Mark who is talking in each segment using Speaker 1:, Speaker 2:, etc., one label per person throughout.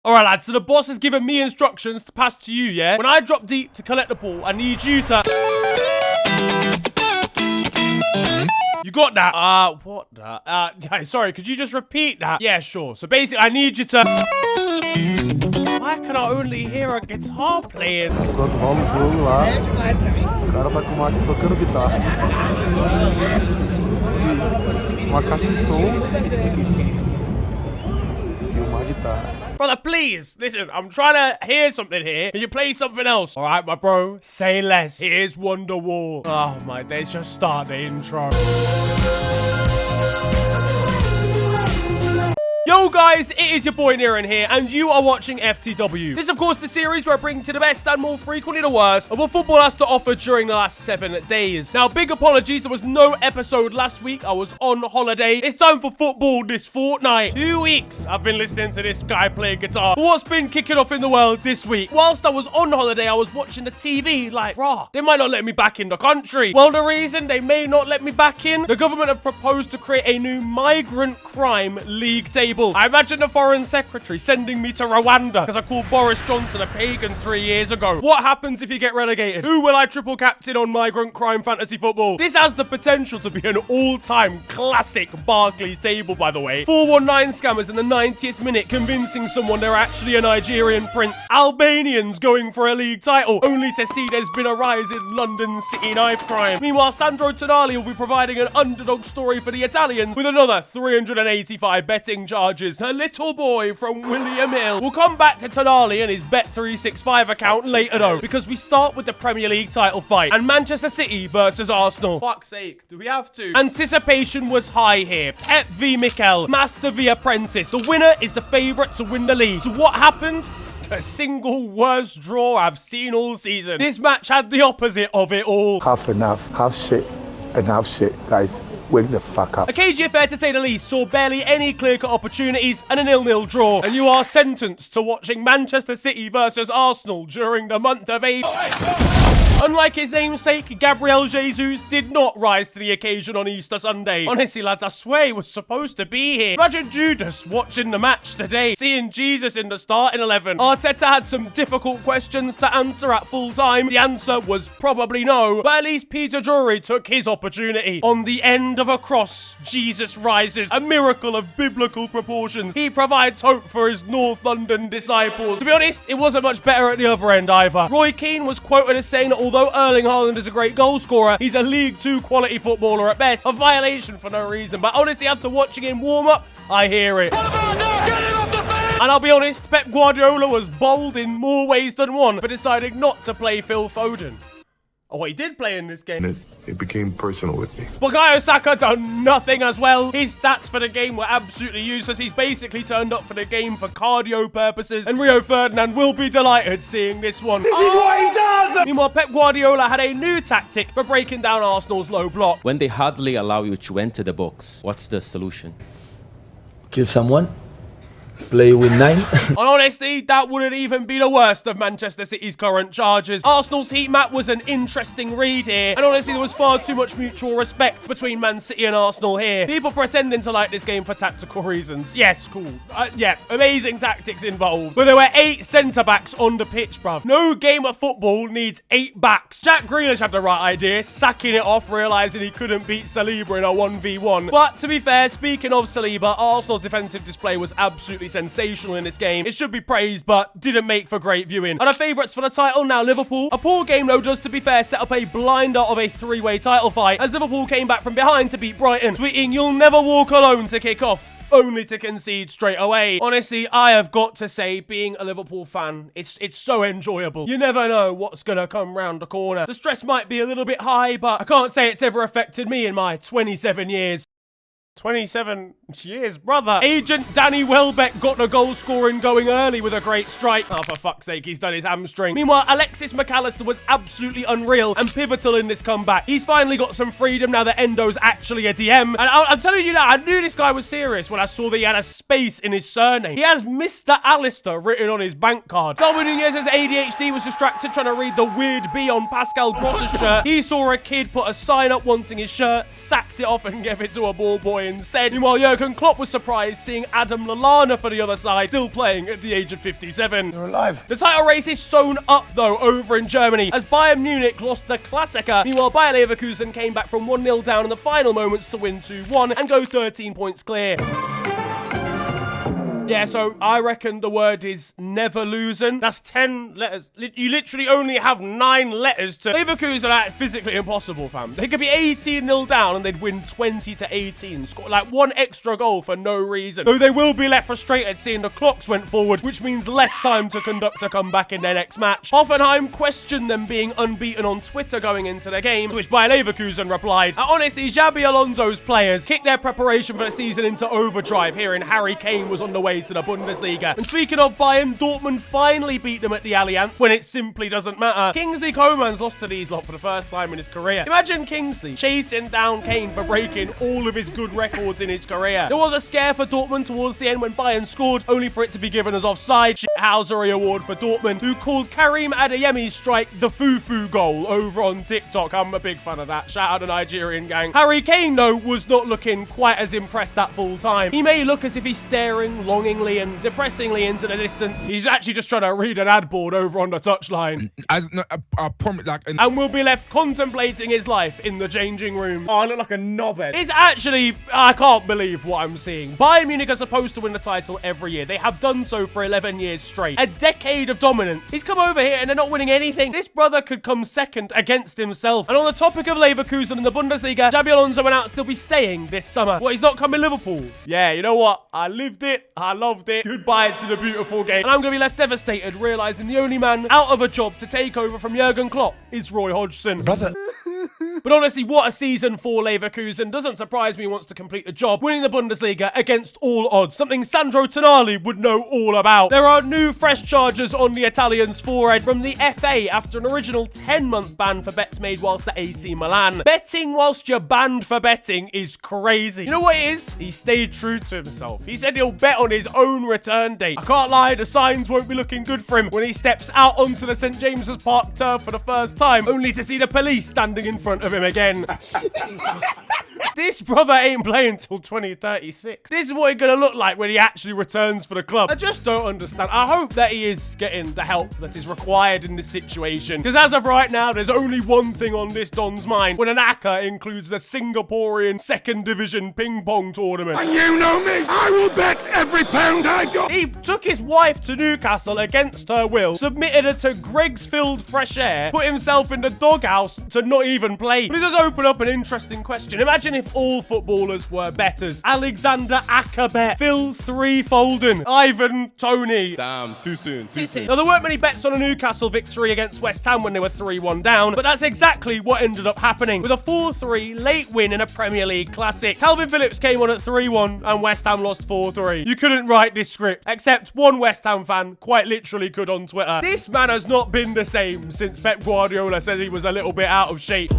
Speaker 1: All right, lads, so the boss has given me instructions to pass to you, yeah? When I drop deep to collect the ball, I need you to... You got that? What the? Sorry, could you just repeat that? Yeah, sure. So basically, I need you to... Why can I only hear a guitar playing?
Speaker 2: Enquanto rola o jogo lá, o cara tá com uma tocando guitarra. Uma caixa de som e uma guitarra.
Speaker 1: Brother, please, listen, I'm trying to hear something here. Can you play something else? All right, my bro, say less. Here's Wonderwall. Oh, my days, just start the intro. Yo guys, it is your boy Niran here, and you are watching FTW. This is of course the series where I bring to the best and more frequently the worst of what football has to offer during the last 7 days. Now, big apologies, there was no episode last week. I was on holiday. It's time for football this fortnight. 2 weeks I've been listening to this guy play guitar. But what's been kicking off in the world this week? Whilst I was on holiday, I was watching the TV like, rah, they might not let me back in the country. Well, the reason they may not let me back in, the government have proposed to create a new migrant crime league table. I imagine the foreign secretary sending me to Rwanda because I called Boris Johnson a pagan 3 years ago. What happens if you get relegated? Who will I triple captain on migrant crime fantasy football? This has the potential to be an all-time classic Barclays table, by the way. 419 scammers in the 90th minute convincing someone they're actually a Nigerian prince. Albanians going for a league title, only to see there's been a rise in London city knife crime. Meanwhile, Sandro Tonali will be providing an underdog story for the Italians with another 385 betting charges. A little boy from William Hill. We'll come back to Tonali and his Bet365 account later though, because we start with the Premier League title fight and Manchester City versus Arsenal. Fuck's sake, do we have to? Anticipation was high here. Pep v Mikel, Master v Apprentice. The winner is the favourite to win the league. So what happened? The single worst draw I've seen all season. This match had the opposite of it all.
Speaker 2: Half enough, half shit, and half shit, guys. Wake the fuck up.
Speaker 1: A cagey affair to say the least, saw barely any clear-cut opportunities and a 0-0 draw. And you are sentenced to watching Manchester City versus Arsenal during the month of April. Unlike his namesake, Gabriel Jesus did not rise to the occasion on Easter Sunday. Honestly, lads, I swear he was supposed to be here. Imagine Judas watching the match today, seeing Jesus in the starting 11. Arteta had some difficult questions to answer at full time. The answer was probably no, but at least Peter Drury took his opportunity. On the end of a cross, Jesus rises, a miracle of biblical proportions. He provides hope for his North London disciples. To be honest, it wasn't much better at the other end either. Roy Keane was quoted as saying that although Erling Haaland is a great goal scorer, he's a League 2 quality footballer at best. A violation for no reason, but honestly, after watching him warm up, I hear it. What about now? Get him off the field! And I'll be honest, Pep Guardiola was bold in more ways than one for deciding not to play Phil Foden. Oh, he did play in this game.
Speaker 3: It became personal with me.
Speaker 1: Bukayo Saka done nothing as well. His stats for the game were absolutely useless. He's basically turned up for the game for cardio purposes. And Rio Ferdinand will be delighted seeing this one. This is what he does! Meanwhile, Pep Guardiola had a new tactic for breaking down Arsenal's low block.
Speaker 4: When they hardly allow you to enter the box, what's the solution?
Speaker 5: Kill someone. Play with 9.
Speaker 1: And honestly, that wouldn't even be the worst of Manchester City's current charges. Arsenal's heat map was an interesting read here, and honestly, there was far too much mutual respect between Man City and Arsenal here. People pretending to like this game for tactical reasons. Yes, cool. Yeah, amazing tactics involved. But there were 8 centre-backs on the pitch, bruv. No game of football needs 8 backs. Jack Grealish had the right idea, sacking it off, realising he couldn't beat Saliba in a 1v1. But to be fair, speaking of Saliba, Arsenal's defensive display was absolutely sensational in this game. It should be praised, but didn't make for great viewing. And our favourites for the title, now Liverpool. A poor game, though, does, to be fair, set up a blinder of a 3-way title fight, as Liverpool came back from behind to beat Brighton, tweeting, "You'll never walk alone" to kick off, only to concede straight away. Honestly, I have got to say, being a Liverpool fan, it's so enjoyable. You never know what's gonna come round the corner. The stress might be a little bit high, but I can't say it's ever affected me in my 27 years. 27 years, brother. Agent Danny Welbeck got the goal scoring going early with a great strike. Oh, for fuck's sake, he's done his hamstring. Meanwhile, Alexis McAllister was absolutely unreal and pivotal in this comeback. He's finally got some freedom now that Endo's actually a DM. And I'm telling you that, I knew this guy was serious when I saw that he had a space in his surname. He has Mr. Alistair written on his bank card. Darwin Nunez's ADHD was distracted trying to read the weird B on Pascal Gross's shirt. He saw a kid put a sign up wanting his shirt, sacked it off and gave it to a ball boy boy instead. Meanwhile, Jurgen Klopp was surprised seeing Adam Lallana for the other side, still playing at the age of 57.
Speaker 2: You're alive.
Speaker 1: The title race is sewn up, though, over in Germany, as Bayern Munich lost the Klassiker. Meanwhile, Bayer Leverkusen came back from 1-0 down in the final moments to win 2-1 and go 13 points clear. Yeah, so I reckon the word is never losing. That's 10 letters. You literally only have 9 letters to... Leverkusen are physically impossible, fam. They could be 18-0 down and they'd win 20-18. Score like 1 extra goal for no reason. Though they will be left frustrated seeing the clocks went forward, which means less time to conduct a comeback in their next match. Hoffenheim questioned them being unbeaten on Twitter going into the game, to which Bayer Leverkusen replied, honestly, Xabi Alonso's players kicked their preparation for the season into overdrive, hearing Harry Kane was on the way to the Bundesliga. And speaking of Bayern, Dortmund finally beat them at the Allianz when it simply doesn't matter. Kingsley Coman's lost to these lot for the first time in his career. Imagine Kingsley chasing down Kane for breaking all of his good records in his career. There was a scare for Dortmund towards the end when Bayern scored, only for it to be given as offside. Shithousery award for Dortmund, who called Karim Adeyemi's strike the foo-foo goal over on TikTok. I'm a big fan of that. Shout out the Nigerian gang. Harry Kane, though, was not looking quite as impressed at full time. He may look as if he's staring longingly and depressingly into the distance. He's actually just trying to read an ad board over on the touchline.
Speaker 6: I promise,
Speaker 1: and will be left contemplating his life in the changing room.
Speaker 7: Oh, I look like a knobhead.
Speaker 1: It's actually, I can't believe what I'm seeing. Bayern Munich are supposed to win the title every year. They have done so for 11 years straight. A decade of dominance. He's come over here and they're not winning anything. This brother could come second against himself. And on the topic of Leverkusen and the Bundesliga, Xabi Alonso announced he'll be staying this summer. Well, he's not coming to Liverpool. Yeah, you know what? I lived it. I loved it. Goodbye to the beautiful game. And I'm going to be left devastated, realising the only man out of a job to take over from Jurgen Klopp is Roy Hodgson.
Speaker 2: Brother.
Speaker 1: But honestly, what a season for Leverkusen. Doesn't surprise me he wants to complete the job, winning the Bundesliga against all odds, something Sandro Tonali would know all about. There are new fresh charges on the Italian's forehead from the FA after an original 10-month ban for bets made whilst at AC Milan. Betting whilst you're banned for betting is crazy. You know what it is? He stayed true to himself. He said he'll bet on his own return date. I can't lie, the signs won't be looking good for him when he steps out onto the St. James's Park turf for the first time, only to see the police standing in front of him again. This brother ain't playing till 2036. This is what he's gonna look like when he actually returns for the club. I just don't understand. I hope that he is getting the help that is required in this situation, because as of right now, there's only one thing on this Don's mind when an ACCA includes the Singaporean 2nd Division ping pong tournament.
Speaker 3: And you know me, I will bet every pound I got.
Speaker 1: He took his wife to Newcastle against her will, submitted her to Greggsfield Fresh Air, put himself in the doghouse to not even play. But it does open up an interesting question. Imagine if all footballers were betters. Alexander Akabet, Phil 3 Folden, Ivan Toney.
Speaker 6: Damn, too soon.
Speaker 1: Now, there weren't many bets on a Newcastle victory against West Ham when they were 3-1 down, but that's exactly what ended up happening, with a 4-3 late win in a Premier League classic. Calvin Phillips came on at 3-1 and West Ham lost 4-3. You couldn't write this script, except one West Ham fan quite literally could on Twitter. This man has not been the same since Pep Guardiola said he was a little bit out of shape.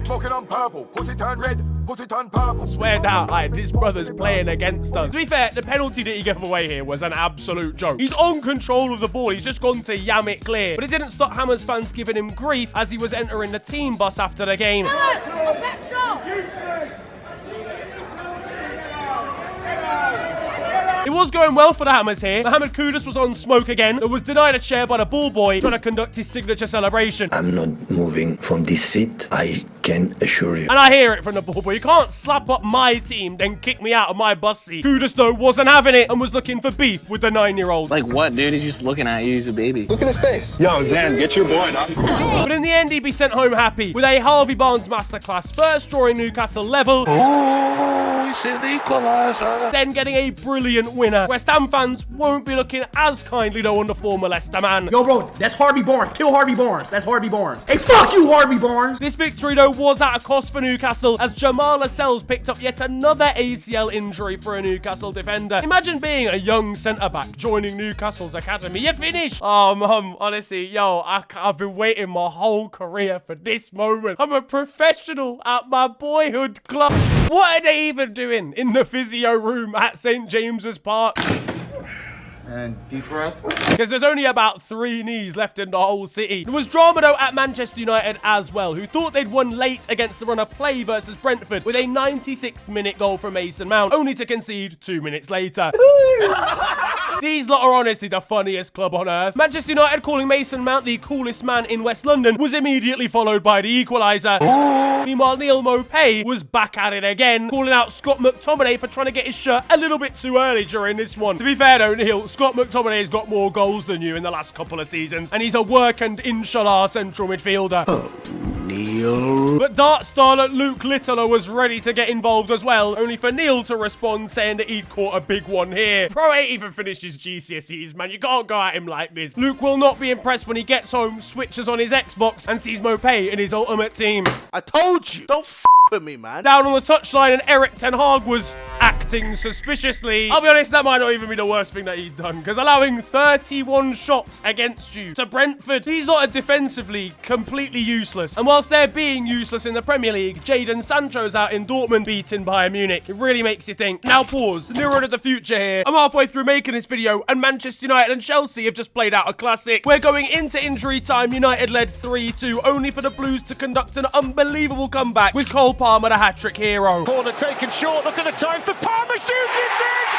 Speaker 3: Smoking on purple, put it on red, put it on purple.
Speaker 1: Swear down, like, this brother's playing against us. To be fair, the penalty that he gave away here was an absolute joke. He's on control of the ball. He's just gone to yam it clear. But it didn't stop Hammers fans giving him grief as he was entering the team bus after the game. It was going well for the Hammers here. Mohamed Kudus was on smoke again, but was denied a chair by the ball boy trying to conduct his signature celebration.
Speaker 5: I'm not moving from this seat, I can assure you.
Speaker 1: And I hear it from the ball boy. You can't slap up my team, then kick me out of my bus seat. Kudus, though, wasn't having it and was looking for beef with the 9-year-old.
Speaker 8: Like what, dude? He's just looking at you. He's a baby.
Speaker 3: Look at his face. Yo, Zan, get your boy, dog.
Speaker 1: But in the end, he'd be sent home happy with a Harvey Barnes masterclass, first drawing Newcastle level.
Speaker 3: Oh, he's an equaliser.
Speaker 1: Then getting a brilliant winner. West Ham fans won't be looking as kindly, though, on the former Leicester man.
Speaker 7: Yo, bro, that's Harvey Barnes. Kill Harvey Barnes. That's Harvey Barnes. Hey, fuck you, Harvey Barnes.
Speaker 1: This victory, though, was at a cost for Newcastle, as Jamal Lascelles picked up yet another ACL injury for a Newcastle defender. Imagine being a young centre-back joining Newcastle's academy. You're finished. Oh, mum, honestly, yo, I've been waiting my whole career for this moment. I'm a professional at my boyhood club. What are they even doing in the physio room at St. James's Park?
Speaker 9: And deep breath.
Speaker 1: Because there's only about 3 knees left in the whole city. There was drama though at Manchester United as well, who thought they'd won late against the run of play versus Brentford with a 96th minute goal from Mason Mount, only to concede 2 minutes later. These lot are honestly the funniest club on earth. Manchester United calling Mason Mount the coolest man in West London was immediately followed by the equaliser. Meanwhile, Neil Mopay was back at it again, calling out Scott McTominay for trying to get his shirt a little bit too early during this one. To be fair though, Neil, Scott McTominay has got more goals than you in the last couple of seasons, and he's a work and inshallah central midfielder.
Speaker 5: Neil.
Speaker 1: But Dart starlet Luke Littler was ready to get involved as well, only for Neil to respond saying that he'd caught a big one here. Bro ain't even finished his GCSEs, man. You can't go at him like this. Luke will not be impressed when he gets home, switches on his Xbox, and sees Mopay in his ultimate team.
Speaker 10: I told you, don't f with me, man.
Speaker 1: Down on the touchline, and Erik Ten Hag was acting suspiciously. I'll be honest, that might not even be the worst thing that he's done, because allowing 31 shots against you to Brentford, these lot are defensively completely useless. And whilst they're being useless in the Premier League, Jadon Sancho's out in Dortmund beaten Bayern Munich. It really makes you think. Now pause, nearer to the future here. I'm halfway through making this video, and Manchester United and Chelsea have just played out a classic. We're going into injury time, United led 3-2, only for the Blues to conduct an unbelievable comeback with Cole Palmer, the hat-trick hero.
Speaker 11: Corner taken short, look at the time for Palmer, shoots it in!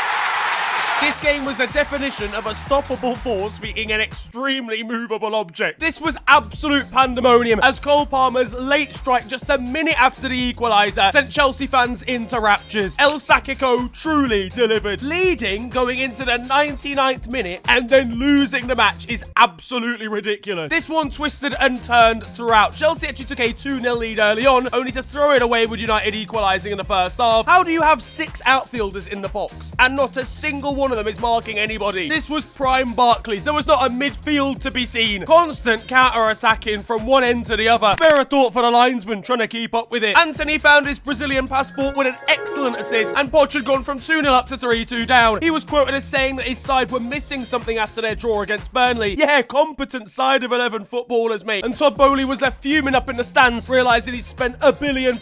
Speaker 1: This game was the definition of a stoppable force beating an extremely movable object. This was absolute pandemonium as Cole Palmer's late strike just a minute after the equaliser sent Chelsea fans into raptures. El Sakiko truly delivered. Leading going into the 99th minute and then losing the match is absolutely ridiculous. This one twisted and turned throughout. Chelsea actually took a 2-0 lead early on, only to throw it away with United equalising in the first half. How do you have 6 outfielders in the box and not a single one of them is marking anybody? This was prime Barclays. There was not a midfield to be seen. Constant counter-attacking from one end to the other. Spare a thought for the linesman trying to keep up with it. Anthony found his Brazilian passport with an excellent assist, and Poch had gone from 2-0 up to 3-2 down. He was quoted as saying that his side were missing something after their draw against Burnley. Yeah, competent side of 11 footballers, mate. And Todd Bowley was left fuming up in the stands, realising he'd spent £1 billion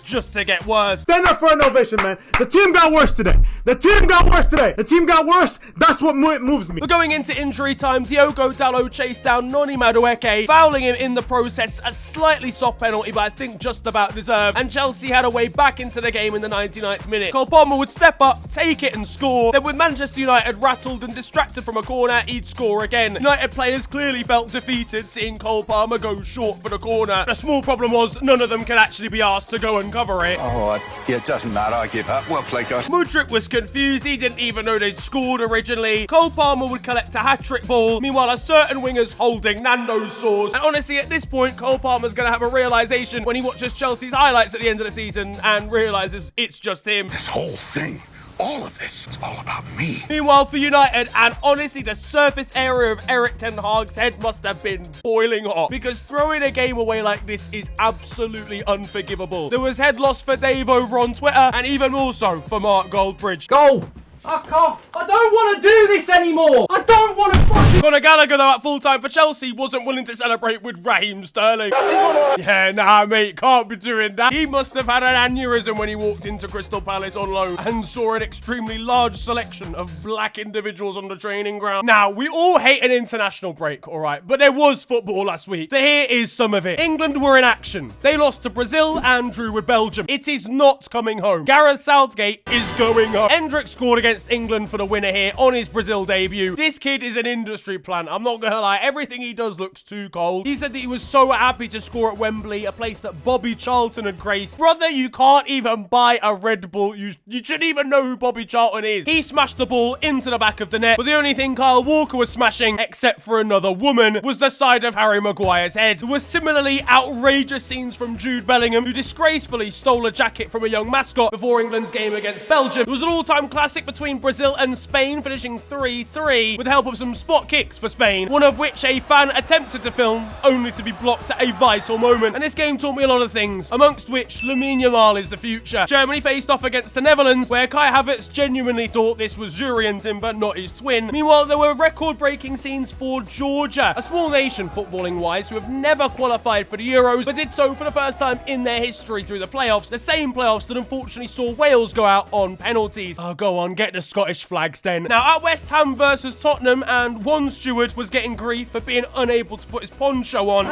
Speaker 1: just to get worse.
Speaker 2: Stand up for an ovation, man. The team got worse today. The team got worse today. The team got worse. That's what moves me.
Speaker 1: But going into injury time, Diogo Dalot chased down Noni Madueke, fouling him in the process. A slightly soft penalty, but I think just about deserved. And Chelsea had a way back into the game in the 99th minute. Cole Palmer would step up, take it and score. Then with Manchester United rattled and distracted from a corner, he'd score again. United players clearly felt defeated seeing Cole Palmer go short for the corner. The small problem was none of them could actually be asked to go and cover it.
Speaker 3: Oh, yeah, it doesn't matter. I give up. Well played, guys.
Speaker 1: Mudryk was confused. He didn't even know they'd scored originally. Cole Palmer would collect a hat-trick ball. Meanwhile, a certain winger's holding Nando's sauce. And honestly, at this point, Cole Palmer's going to have a realization when he watches Chelsea's highlights at the end of the season and realizes it's just him.
Speaker 3: This whole thing, all of this, it's all about me.
Speaker 1: Meanwhile, for United, and honestly, the surface area of Erik Ten Hag's head must have been boiling hot, because throwing a game away like this is absolutely unforgivable. There was head loss for Dave over on Twitter, and even more so for Mark Goldbridge.
Speaker 7: Go! I can't. I don't want to do this anymore. I don't want to fucking...
Speaker 1: Conor Gallagher, though, at full-time for Chelsea, wasn't willing to celebrate with Raheem Sterling. Yeah, nah, mate, can't be doing that. He must have had an aneurysm when he walked into Crystal Palace on loan and saw an extremely large selection of black individuals on the training ground. Now, we all hate an international break, all right, but there was football last week, so here is some of it. England were in action. They lost to Brazil and drew with Belgium. It is not coming home. Gareth Southgate is going up. Hendrick scored against England for the winner here on his Brazil debut. This kid is an industry plant. I'm not gonna lie, everything he does looks too cold. He said that he was so happy to score at Wembley, a place that Bobby Charlton had graced. Brother, you can't even buy a Red Bull. You shouldn't even know who Bobby Charlton is. He smashed the ball into the back of the net, but the only thing Kyle Walker was smashing, except for another woman, was the side of Harry Maguire's head. There were similarly outrageous scenes from Jude Bellingham, who disgracefully stole a jacket from a young mascot before England's game against Belgium. It was an all-time classic between Brazil and Spain, finishing 3-3 with the help of some spot kicks for Spain, one of which a fan attempted to film, only to be blocked at a vital moment. And this game taught me a lot of things, amongst which Lamine Yamal is the future. Germany faced off against the Netherlands, where Kai Havertz genuinely thought this was Jurrien's but not his twin. Meanwhile, there were record-breaking scenes for Georgia, a small nation footballing-wise who have never qualified for the Euros, but did so for the first time in their history through the playoffs, the same playoffs that unfortunately saw Wales go out on penalties. Oh, go on, get the Scottish flags then. Now, at West Ham versus Tottenham, and one steward was getting grief for being unable to put his poncho on.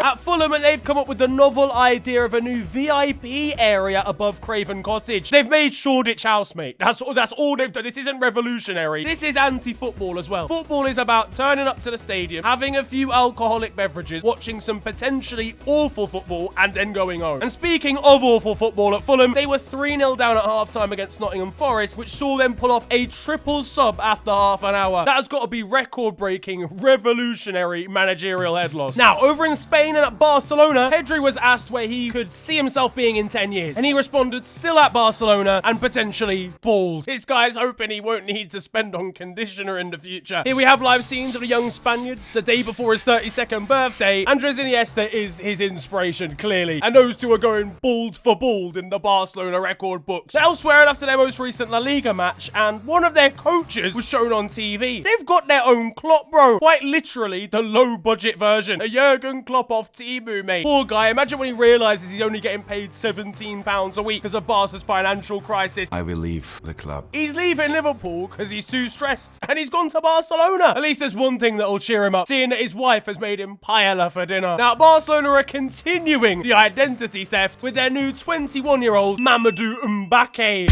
Speaker 1: At Fulham, they've come up with the novel idea of a new VIP area above Craven Cottage. They've made Shoreditch House, mate. That's all they've done. This isn't revolutionary. This is anti-football as well. Football is about turning up to the stadium, having a few alcoholic beverages, watching some potentially awful football, and then going home. And speaking of awful football at Fulham, they were 3-0 down at half-time against Nottingham Forest, which saw them pull off a triple sub after half an hour. That has got to be record-breaking, revolutionary managerial head loss. Now, over in Spain, and at Barcelona, Pedri was asked where he could see himself being in 10 years, and he responded, still at Barcelona and potentially bald. This guy's hoping he won't need to spend on conditioner in the future. Here we have live scenes of a young Spaniard the day before his 32nd birthday. Andres Iniesta is his inspiration, clearly, and those two are going bald for bald in the Barcelona record books. Elsewhere, after their most recent La Liga match, and one of their coaches was shown on TV. They've got their own Klopp, bro. Quite literally, the low-budget version. A Jurgen Klopp off Timu, mate. Poor guy. Imagine when he realizes he's only getting paid £17 a week because of Barca's financial crisis.
Speaker 6: I will leave the club.
Speaker 1: He's leaving Liverpool because he's too stressed, and he's gone to Barcelona. At least there's one thing that'll cheer him up, seeing that his wife has made him paella for dinner. Now, Barcelona are continuing the identity theft with their new 21-year-old Mamadou Mbappé.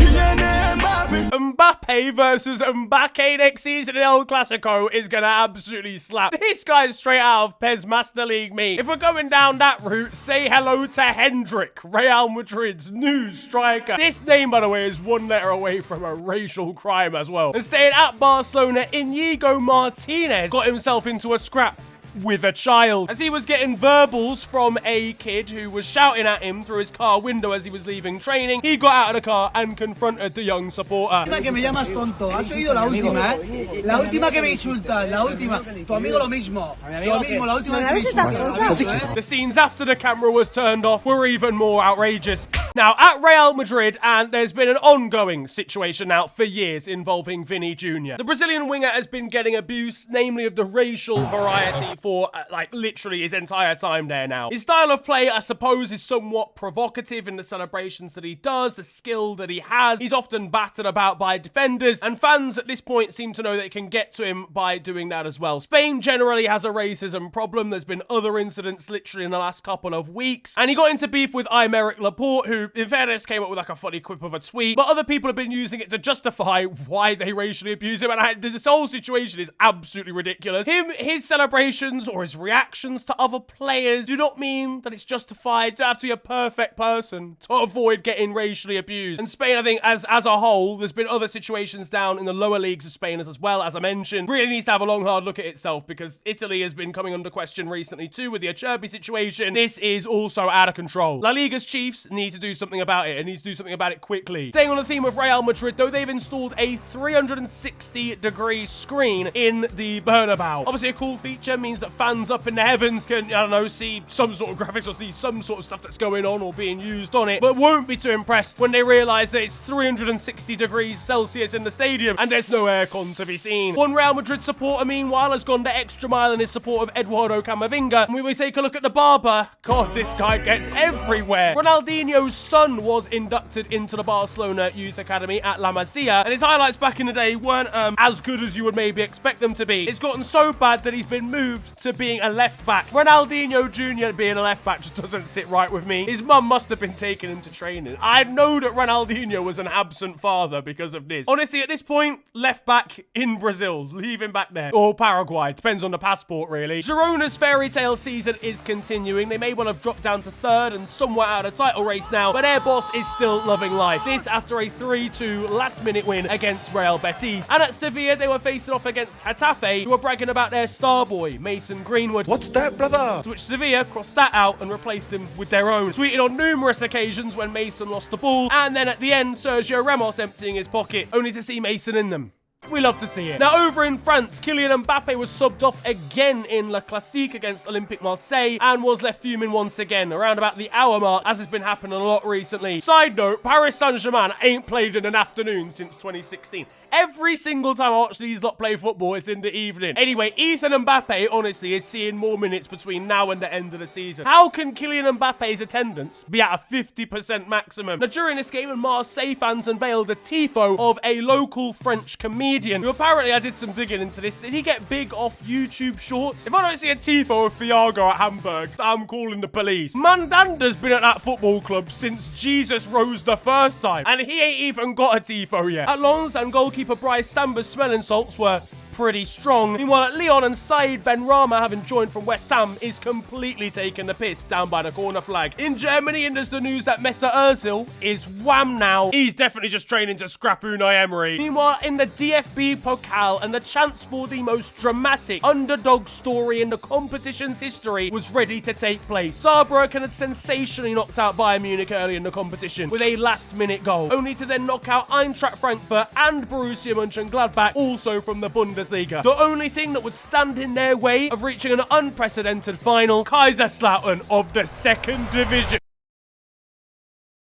Speaker 1: Mbappé versus Mbappé next season in El Clasico is gonna absolutely slap. This guy's straight out of PES Master League me. If we're going down that route, say hello to Hendrik, Real Madrid's new striker. This name, by the way, is one letter away from a racial crime as well. And staying at Barcelona, Inigo Martinez got himself into a scrap with a child, as he was getting verbals from a kid who was shouting at him through his car window as he was leaving training. He got out of the car and confronted the young supporter.
Speaker 9: Que me llamas tonto. ¿Has oído la última, eh? La última que me insulta, la última. Tu amigo lo mismo. Lo mismo, la última que me insulta.
Speaker 1: The scenes after the camera was turned off were even more outrageous. Now, at Real Madrid, and there's been an ongoing situation now for years involving Vini Jr. The Brazilian winger has been getting abuse, namely of the racial variety, for like literally his entire time there now. His style of play, I suppose, is somewhat provocative in the celebrations that he does, the skill that he has. He's often battered about by defenders, and fans at this point seem to know they can get to him by doing that as well. Spain generally has a racism problem. There's been other incidents literally in the last couple of weeks, and he got into beef with Aymeric Laporte, who in fairness came up with like a funny quip of a tweet, but other people have been using it to justify why they racially abuse him, and this whole situation is absolutely ridiculous. His celebrations or his reactions to other players do not mean that it's justified. You don't have to be a perfect person to avoid getting racially abused. And Spain, I think, as a whole, there's been other situations down in the lower leagues of Spain as well, as I mentioned. Really needs to have a long, hard look at itself, because Italy has been coming under question recently too with the Acerbi situation. This is also out of control. La Liga's chiefs need to do something about it, and need to do something about it quickly. Staying on the theme of Real Madrid, though, they've installed a 360-degree screen in the Bernabeu. Obviously, a cool feature means that fans up in the heavens can, I don't know, see some sort of graphics or see some sort of stuff that's going on or being used on it, but won't be too impressed when they realize that it's 360 degrees Celsius in the stadium and there's no aircon to be seen. One Real Madrid supporter, meanwhile, has gone the extra mile in his support of Eduardo Camavinga, and when we take a look at the barber, God, this guy gets everywhere. Ronaldinho's son was inducted into the Barcelona Youth Academy at La Masia, and his highlights back in the day weren't as good as you would maybe expect them to be. It's gotten so bad that he's been moved to being a left back. Ronaldinho Jr. being a left back just doesn't sit right with me. His mum must have been taking him to training. I know that Ronaldinho was an absent father because of this. Honestly, at this point, left back in Brazil. Leave him back there. Or Paraguay. Depends on the passport, really. Girona's fairy tale season is continuing. They may well have dropped down to third and somewhat out of the title race now, but their boss is still loving life. This after a 3-2 last-minute win against Real Betis. And at Sevilla, they were facing off against Getafe, who were bragging about their star boy, Mason Greenwood.
Speaker 10: What's that, brother?
Speaker 1: To which Sevilla crossed that out and replaced him with their own. Tweeted on numerous occasions when Mason lost the ball, and then at the end, Sergio Ramos emptying his pocket, only to see Mason in them. We love to see it. Now, over in France, Kylian Mbappe was subbed off again in La Classique against Olympique Marseille and was left fuming once again, around about the hour mark, as has been happening a lot recently. Side note, Paris Saint-Germain ain't played in an afternoon since 2016. Every single time I watch these lot play football, it's in the evening. Anyway, Ethan Mbappe, honestly, is seeing more minutes between now and the end of the season. How can Kylian Mbappe's attendance be at a 50% maximum? Now, during this game, Marseille fans unveiled a tifo of a local French comedian who apparently, I did some digging into this, did he get big off YouTube Shorts? If I don't see a tifo of Fiago at Hamburg, I'm calling the police. Mandanda's been at that football club since Jesus rose the first time, and he ain't even got a tifo yet. At Lens, and goalkeeper Bryce Samba's smelling salts were pretty strong. Meanwhile, at Lyon, and Said Benrahma, having joined from West Ham, is completely taking the piss down by the corner flag. In Germany, and there's the news that Mesut Ozil is wham now. He's definitely just training to scrap Unai Emery. Meanwhile, in the DFB Pokal, and the chance for the most dramatic underdog story in the competition's history was ready to take place. Saarbrücken had sensationally knocked out Bayern Munich early in the competition with a last-minute goal, only to then knock out Eintracht Frankfurt and Borussia Mönchengladbach, also from the Bundesliga. The only thing that would stand in their way of reaching an unprecedented final, Kaiserslautern of the second division.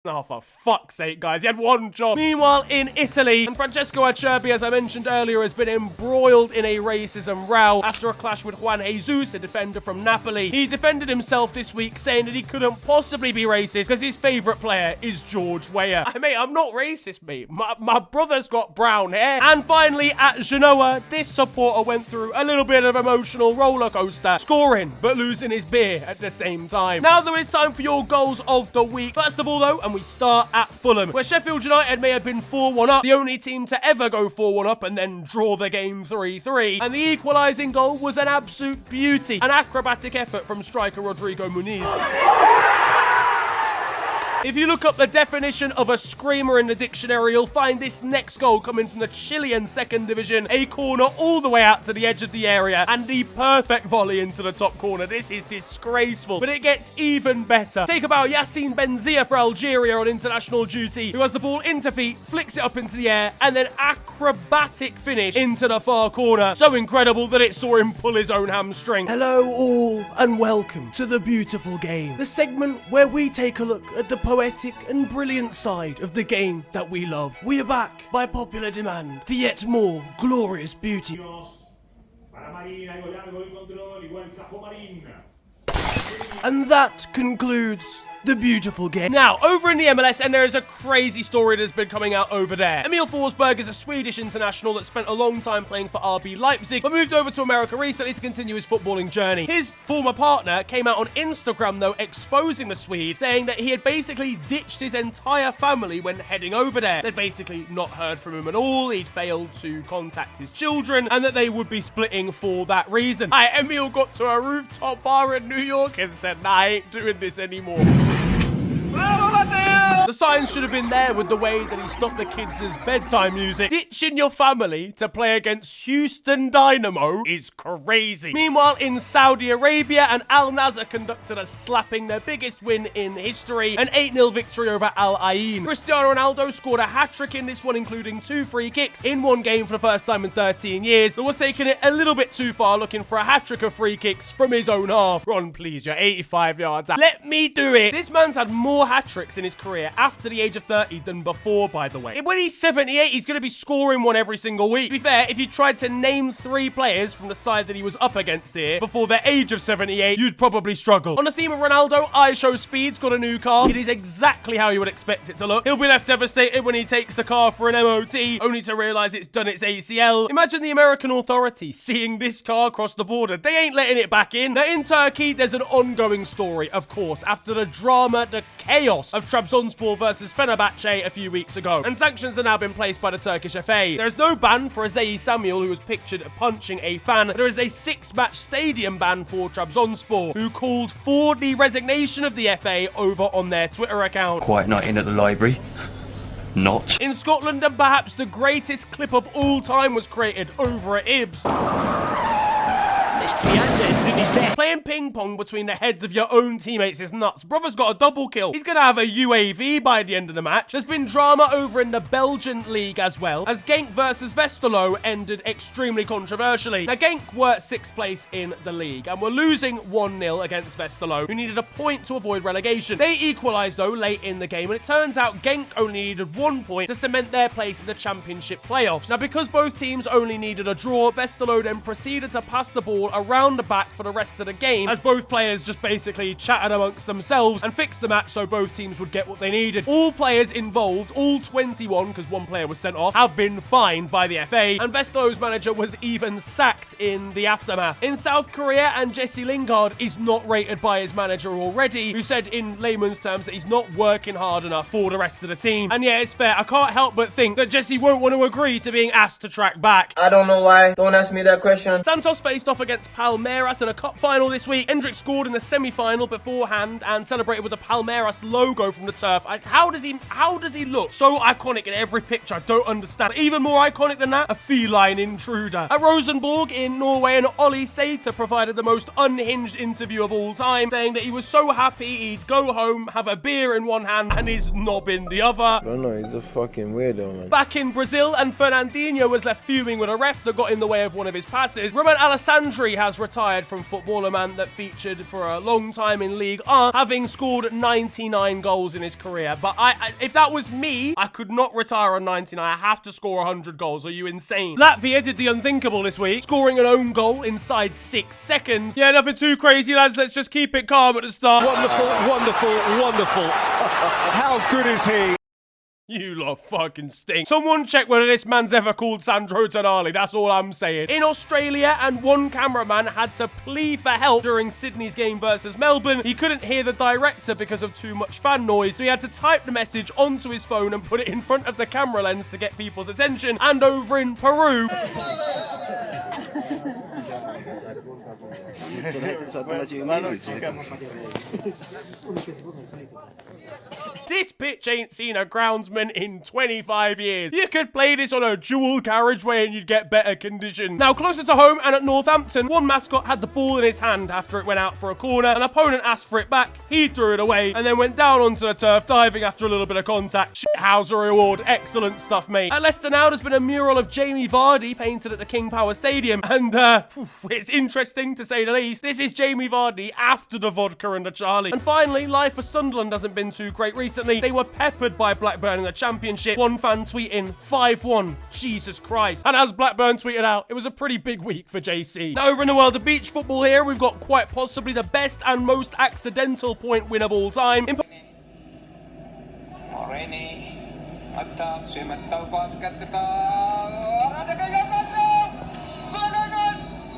Speaker 1: Oh, for fuck's sake, guys. He had one job. Meanwhile, in Italy, and Francesco Acerbi, as I mentioned earlier, has been embroiled in a racism row after a clash with Juan Jesus, a defender from Napoli. He defended himself this week, saying that he couldn't possibly be racist because his favourite player is George Weah. Mate, I'm not racist, mate. My brother's got brown hair. And finally, at Genoa, this supporter went through a little bit of emotional roller coaster, scoring but losing his beer at the same time. Now, though, it's time for your goals of the week. First of all, though, and we start at Fulham, where Sheffield United may have been 4-1 up, the only team to ever go 4-1 up and then draw the game 3-3. And the equalising goal was an absolute beauty, an acrobatic effort from striker Rodrigo Muniz. If you look up the definition of a screamer in the dictionary, you'll find this next goal coming from the Chilean second division, a corner all the way out to the edge of the area, and the perfect volley into the top corner. This is disgraceful, but it gets even better. Take about Yassine Benzia for Algeria on international duty, who has the ball into feet, flicks it up into the air, and then acrobatic finish into the far corner. So incredible that it saw him pull his own hamstring. Hello all, and welcome to The Beautiful Game, the segment where we take a look at the poetic and brilliant side of the game that we love. We are back by popular demand for yet more glorious beauty. And that concludes The Beautiful Game. Now, over in the MLS, and there is a crazy story that's been coming out over there. Emil Forsberg is a Swedish international that spent a long time playing for RB Leipzig, but moved over to America recently to continue his footballing journey. His former partner came out on Instagram, though, exposing the Swede, saying that he had basically ditched his entire family when heading over there. They'd basically not heard from him at all, he'd failed to contact his children, and that they would be splitting for that reason. Emil got to a rooftop bar in New York and said, nah, I ain't doing this anymore. The signs should have been there with the way that he stopped the kids' bedtime music. Ditching your family to play against Houston Dynamo is crazy. Meanwhile, in Saudi Arabia, and Al Nassr conducted a slapping, their biggest win in history, an 8-0 victory over Al Ain. Cristiano Ronaldo scored a hat-trick in this one, including 2 free kicks in one game for the first time in 13 years, but was taking it a little bit too far, looking for a hat-trick of free kicks from his own half. Ron, please, you're 85 yards out. Let me do it. This man's had more hat-tricks in his career after the age of 30 than before, by the way. When he's 78, he's going to be scoring one every single week. To be fair, if you tried to name 3 players from the side that he was up against here before the age of 78, you'd probably struggle. On the theme of Ronaldo, iShow Speed's got a new car. It is exactly how you would expect it to look. He'll be left devastated when he takes the car for an MOT, only to realize it's done its ACL. Imagine the American authorities seeing this car cross the border. They ain't letting it back in. Now, in Turkey, there's an ongoing story, of course, after the drama, the chaos of Trabzonspor versus Fenerbahce a few weeks ago, and sanctions have now been placed by the Turkish FA. There is no ban for Azeyi Samuel, who was pictured punching a fan. There is a 6-match stadium ban for Trabzonspor, who called for the resignation of the FA over on their Twitter account.
Speaker 5: Quiet night in at the library. Not.
Speaker 1: In Scotland, and perhaps the greatest clip of all time was created over at Ibs.
Speaker 11: It's Tianda is doing his best.
Speaker 1: Playing ping pong between the heads of your own teammates is nuts. Brother's got a double kill. He's gonna have a UAV by the end of the match. There's been drama over in the Belgian league as well, as Genk versus Westerlo ended extremely controversially. Now, Genk were 6th place in the league and were losing 1-0 against Westerlo, who needed a point to avoid relegation. They equalised, though, late in the game, and it turns out Genk only needed 1 point to cement their place in the championship playoffs. Now, because both teams only needed a draw, Westerlo then proceeded to pass the ball around the back for the rest of the game, as both players just basically chatted amongst themselves and fixed the match so both teams would get what they needed. All players involved, all 21, because one player was sent off, have been fined by the FA, and Westerlo's manager was even sacked in the aftermath. In South Korea, and Jesse Lingard is not rated by his manager already, who said in layman's terms that he's not working hard enough for the rest of the team. And yeah, it's fair. I can't help but think that Jesse won't want to agree to being asked to track back.
Speaker 12: I don't know why. Don't ask me that question.
Speaker 1: Santos faced off against Palmeiras in a cup final this week. Hendrick scored in the semi-final beforehand and celebrated with the Palmeiras logo from the turf. How does he look so iconic in every picture? I don't understand. But even more iconic than that, a feline intruder. At Rosenborg in Norway, and Ollie Sater provided the most unhinged interview of all time, saying that he was so happy he'd go home, have a beer in one hand and his knob in the other.
Speaker 13: I don't know, he's a fucking weirdo, man.
Speaker 1: Back in Brazil, and Fernandinho was left fuming with a ref that got in the way of one of his passes. Roman Alessandri has retired from football, a man that featured for a long time in League A, having scored 99 goals in his career. But if that was me, I could not retire on 99. I have to score 100 goals. Are you insane? Latvia did the unthinkable this week, scoring an own goal inside 6 seconds. Yeah, nothing too crazy, lads. Let's just keep it calm at the start.
Speaker 11: Wonderful, wonderful, wonderful. How good is he?
Speaker 1: You lot fucking stink. Someone check whether this man's ever called Sandro Tonali, that's all I'm saying. In Australia, and one cameraman had to plead for help during Sydney's game versus Melbourne. He couldn't hear the director because of too much fan noise, so he had to type the message onto his phone and put it in front of the camera lens to get people's attention. And over in Peru... This pitch ain't seen a groundsman in 25 years. You could play this on a dual carriageway and you'd get better conditions. Now, closer to home and at Northampton, one mascot had the ball in his hand after it went out for a corner. An opponent asked for it back, he threw it away, and then went down onto the turf, diving after a little bit of contact. Shithouser reward. Excellent stuff, mate. At Leicester now, there's been a mural of Jamie Vardy painted at the King Power Stadium, and it's interesting to say the least. This is Jamie Vardy after the vodka and the Charlie. And finally, life for Sunderland hasn't been too great recently. They were peppered by Blackburn in the Championship. One fan tweeting 5-1. Jesus Christ. And as Blackburn tweeted out, it was a pretty big week for JC. Now, over in the world of beach football here, we've got quite possibly the best and most accidental point win of all time.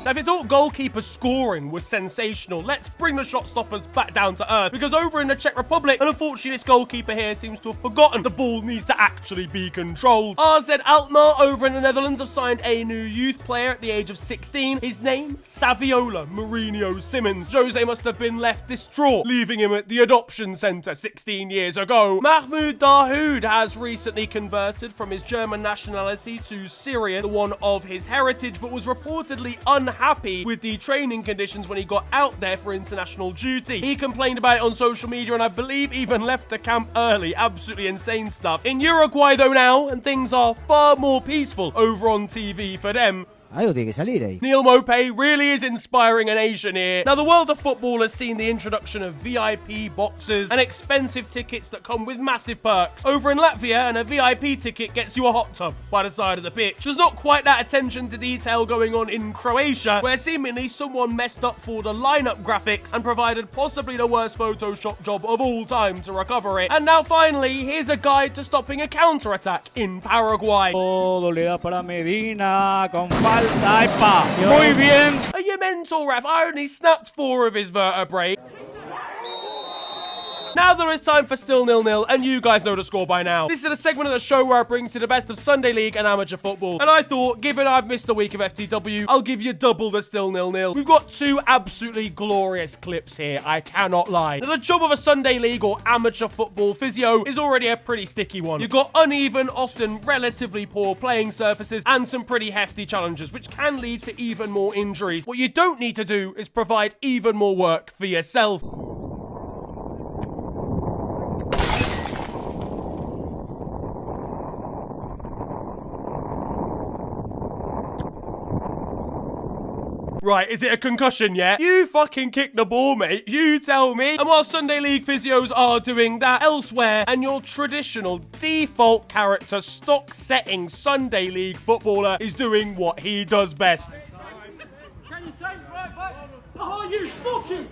Speaker 1: Now, if you thought goalkeeper scoring was sensational, let's bring the shot stoppers back down to earth. Because over in the Czech Republic, and unfortunately this goalkeeper here seems to have forgotten the ball needs to actually be controlled. RZ Alkmaar over in the Netherlands have signed a new youth player at the age of 16. His name, Saviola Mourinho Simmons. Jose must have been left distraught, leaving him at the adoption centre 16 years ago. Mahmoud Dahoud has recently converted from his German nationality to Syrian, the one of his heritage, but was reportedly unhappy with the training conditions when he got out there for international duty. He complained about it on social media and I believe even left the camp early. Absolutely insane stuff. In Uruguay though now, and things are far more peaceful over on TV for them.
Speaker 14: Algo tiene que salir ahí.
Speaker 1: Neil Mopay really is inspiring a nation here. Now, the world of football has seen the introduction of VIP boxes and expensive tickets that come with massive perks. Over in Latvia, and a VIP ticket gets you a hot tub by the side of the pitch. There's not quite that attention to detail going on in Croatia, where seemingly someone messed up for the lineup graphics and provided possibly the worst Photoshop job of all time to recover it. And now finally, here's a guide to stopping a counter-attack in Paraguay.
Speaker 15: Todo le da para Medina con falta. Muy bien.
Speaker 1: Are you mental, ref? I only snapped 4 of his vertebrae. Now there is time for Still 0-0, and you guys know the score by now. This is a segment of the show where I bring to the best of Sunday League and amateur football. And I thought, given I've missed a week of FTW, I'll give you double the Still 0-0. We've got two absolutely glorious clips here, I cannot lie. Now, the job of a Sunday League or amateur football physio is already a pretty sticky one. You've got uneven, often relatively poor playing surfaces, and some pretty hefty challenges, which can lead to even more injuries. What you don't need to do is provide even more work for yourself. Right, is it a concussion yet? You fucking kicked the ball, mate. You tell me. And while Sunday League physios are doing that elsewhere, and your traditional default character stock setting Sunday League footballer is doing what he does best.
Speaker 9: Can you take right back? Oh, you fucking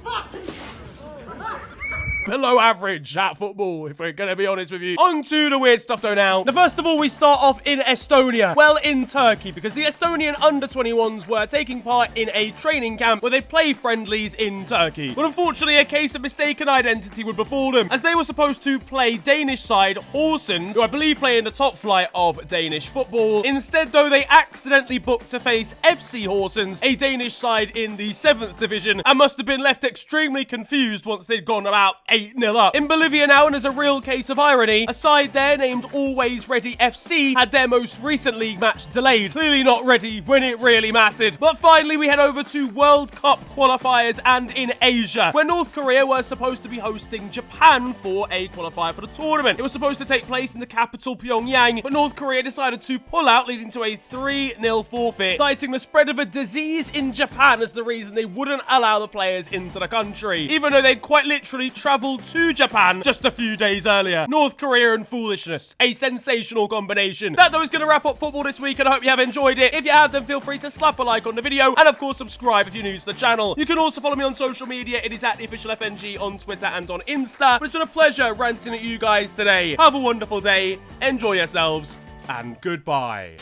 Speaker 1: Below average at football, if we're gonna be honest with you. On to the weird stuff though now. Now, first of all, we start off in Estonia. Well, in Turkey, because the Estonian under-21s were taking part in a training camp where they play friendlies in Turkey. But unfortunately, a case of mistaken identity would befall them, as they were supposed to play Danish side Horsens, who I believe play in the top flight of Danish football. Instead, though, they accidentally booked to face FC Horsens, a Danish side in the 7th division, and must have been left extremely confused once they'd gone about 8-0 up. In Bolivia now, and as a real case of irony, a side there named Always Ready FC had their most recent league match delayed. Clearly not ready when it really mattered. But finally, we head over to World Cup qualifiers and in Asia, where North Korea were supposed to be hosting Japan for a qualifier for the tournament. It was supposed to take place in the capital Pyongyang, but North Korea decided to pull out, leading to a 3-0 forfeit, citing the spread of a disease in Japan as the reason they wouldn't allow the players into the country, even though they'd quite literally traveled to Japan just a few days earlier. North Korea and foolishness. A sensational combination. That though is going to wrap up football this week, and I hope you have enjoyed it. If you have, then feel free to slap a like on the video, and of course subscribe if you're new to the channel. You can also follow me on social media. It is at the official FNG on Twitter and on Insta. But it's been a pleasure ranting at you guys today. Have a wonderful day, enjoy yourselves, and goodbye.